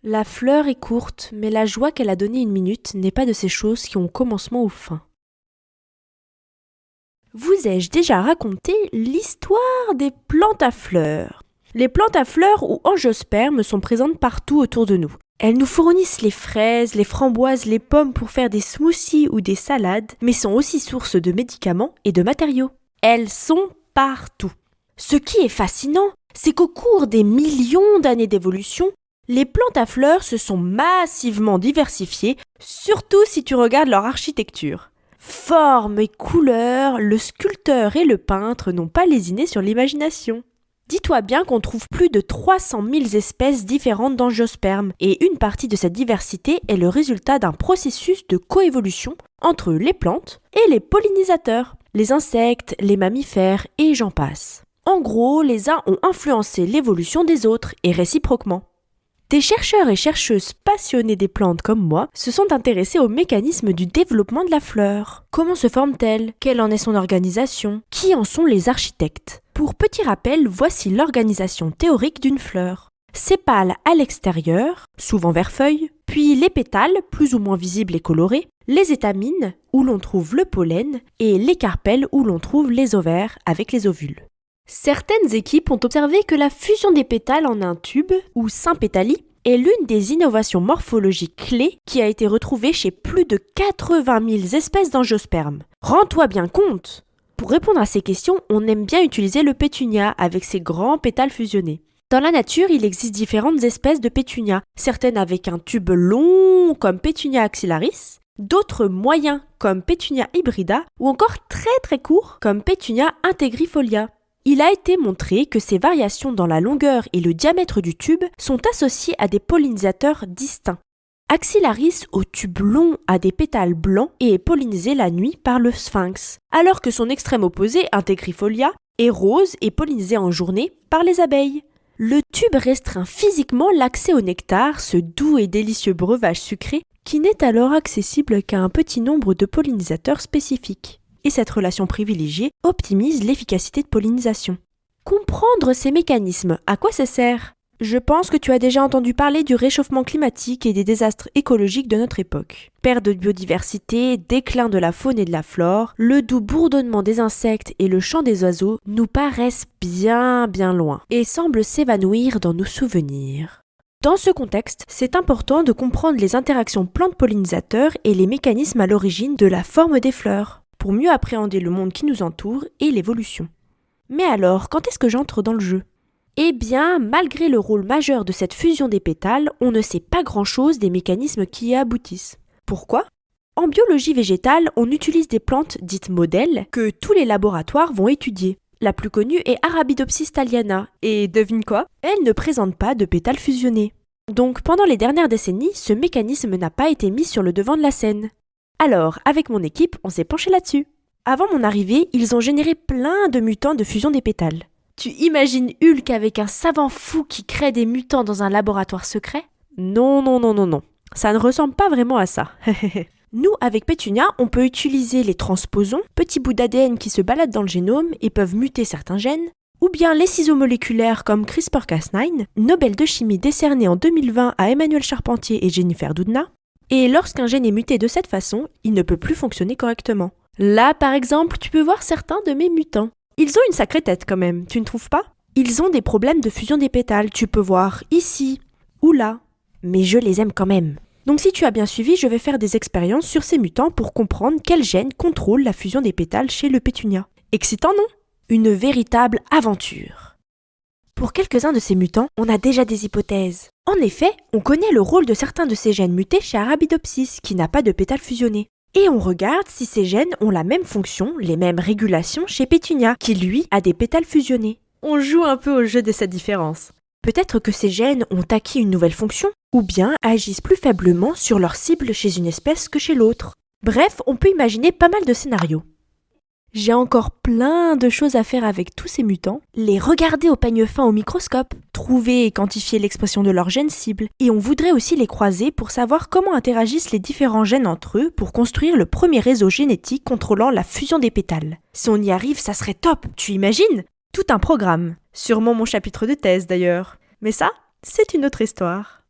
La fleur est courte, mais la joie qu'elle a donnée une minute n'est pas de ces choses qui ont commencement ou fin. Vous ai-je déjà raconté l'histoire des plantes à fleurs? Les plantes à fleurs ou angiospermes sont présentes partout autour de nous. Elles nous fournissent les fraises, les framboises, les pommes pour faire des smoothies ou des salades, mais sont aussi source de médicaments et de matériaux. Elles sont partout. Ce qui est fascinant, c'est qu'au cours des millions d'années d'évolution, les plantes à fleurs se sont massivement diversifiées, surtout si tu regardes leur architecture. Formes et couleurs, le sculpteur et le peintre n'ont pas lésiné sur l'imagination. Dis-toi bien qu'on trouve plus de 300 000 espèces différentes d'angiospermes, et une partie de cette diversité est le résultat d'un processus de coévolution entre les plantes et les pollinisateurs, les insectes, les mammifères et j'en passe. En gros, les uns ont influencé l'évolution des autres et réciproquement. Des chercheurs et chercheuses passionnés des plantes comme moi se sont intéressés au mécanisme du développement de la fleur. Comment se forme-t-elle? Quelle en est son organisation? Qui en sont les architectes? Pour petit rappel, voici l'organisation théorique d'une fleur. Sépales à l'extérieur, souvent vert feuille, puis les pétales, plus ou moins visibles et colorés, les étamines, où l'on trouve le pollen, et les carpelles, où l'on trouve les ovaires avec les ovules. Certaines équipes ont observé que la fusion des pétales en un tube, ou sympétalie, est l'une des innovations morphologiques clés qui a été retrouvée chez plus de 80 000 espèces d'angiospermes. Rends-toi bien compte! Pour répondre à ces questions, on aime bien utiliser le pétunia avec ses grands pétales fusionnés. Dans la nature, il existe différentes espèces de pétunia, certaines avec un tube long comme Pétunia axillaris, d'autres moyens comme Pétunia hybrida ou encore très courts comme Pétunia integrifolia. Il a été montré que ces variations dans la longueur et le diamètre du tube sont associées à des pollinisateurs distincts. Axillaris au tube long a des pétales blancs et est pollinisé la nuit par le sphinx, alors que son extrême opposé, integrifolia, est rose et pollinisé en journée par les abeilles. Le tube restreint physiquement l'accès au nectar, ce doux et délicieux breuvage sucré qui n'est alors accessible qu'à un petit nombre de pollinisateurs spécifiques. Et cette relation privilégiée optimise l'efficacité de pollinisation. Comprendre ces mécanismes, à quoi ça sert? Je pense que tu as déjà entendu parler du réchauffement climatique et des désastres écologiques de notre époque. Perte de biodiversité, déclin de la faune et de la flore, le doux bourdonnement des insectes et le chant des oiseaux nous paraissent bien loin et semblent s'évanouir dans nos souvenirs. Dans ce contexte, c'est important de comprendre les interactions plantes-pollinisateurs et les mécanismes à l'origine de la forme des fleurs, pour mieux appréhender le monde qui nous entoure et l'évolution. Mais alors, quand est-ce que j'entre dans le jeu? Eh bien, malgré le rôle majeur de cette fusion des pétales, on ne sait pas grand-chose des mécanismes qui y aboutissent. Pourquoi? En biologie végétale, on utilise des plantes dites modèles que tous les laboratoires vont étudier. La plus connue est Arabidopsis thaliana, et devine quoi? Elle ne présente pas de pétales fusionnés. Donc pendant les dernières décennies, ce mécanisme n'a pas été mis sur le devant de la scène. Alors, avec mon équipe, on s'est penché là-dessus. Avant mon arrivée, ils ont généré plein de mutants de fusion des pétales. Tu imagines Hulk avec un savant fou qui crée des mutants dans un laboratoire secret? Non. Ça ne ressemble pas vraiment à ça. Nous, avec Pétunia, on peut utiliser les transposons, petits bouts d'ADN qui se baladent dans le génome et peuvent muter certains gènes, ou bien les ciseaux moléculaires comme CRISPR-Cas9, Nobel de chimie décerné en 2020 à Emmanuel Charpentier et Jennifer Doudna. Et lorsqu'un gène est muté de cette façon, il ne peut plus fonctionner correctement. Là, par exemple, tu peux voir certains de mes mutants. Ils ont une sacrée tête quand même, tu ne trouves pas? Ils ont des problèmes de fusion des pétales, tu peux voir ici ou là. Mais je les aime quand même. Donc si tu as bien suivi, je vais faire des expériences sur ces mutants pour comprendre quel gène contrôle la fusion des pétales chez le pétunia. Excitant, non? Une véritable aventure. Pour quelques-uns de ces mutants, on a déjà des hypothèses. En effet, on connaît le rôle de certains de ces gènes mutés chez Arabidopsis, qui n'a pas de pétales fusionnés. Et on regarde si ces gènes ont la même fonction, les mêmes régulations chez Pétunia, qui lui a des pétales fusionnés. On joue un peu au jeu de cette différence. Peut-être que ces gènes ont acquis une nouvelle fonction, ou bien agissent plus faiblement sur leur cible chez une espèce que chez l'autre. Bref, on peut imaginer pas mal de scénarios. J'ai encore plein de choses à faire avec tous ces mutants, les regarder au peigne fin au microscope, trouver et quantifier l'expression de leurs gènes cibles, et on voudrait aussi les croiser pour savoir comment interagissent les différents gènes entre eux pour construire le premier réseau génétique contrôlant la fusion des pétales. Si on y arrive, ça serait top, tu imagines? Tout un programme. Sûrement mon chapitre de thèse d'ailleurs. Mais ça, c'est une autre histoire.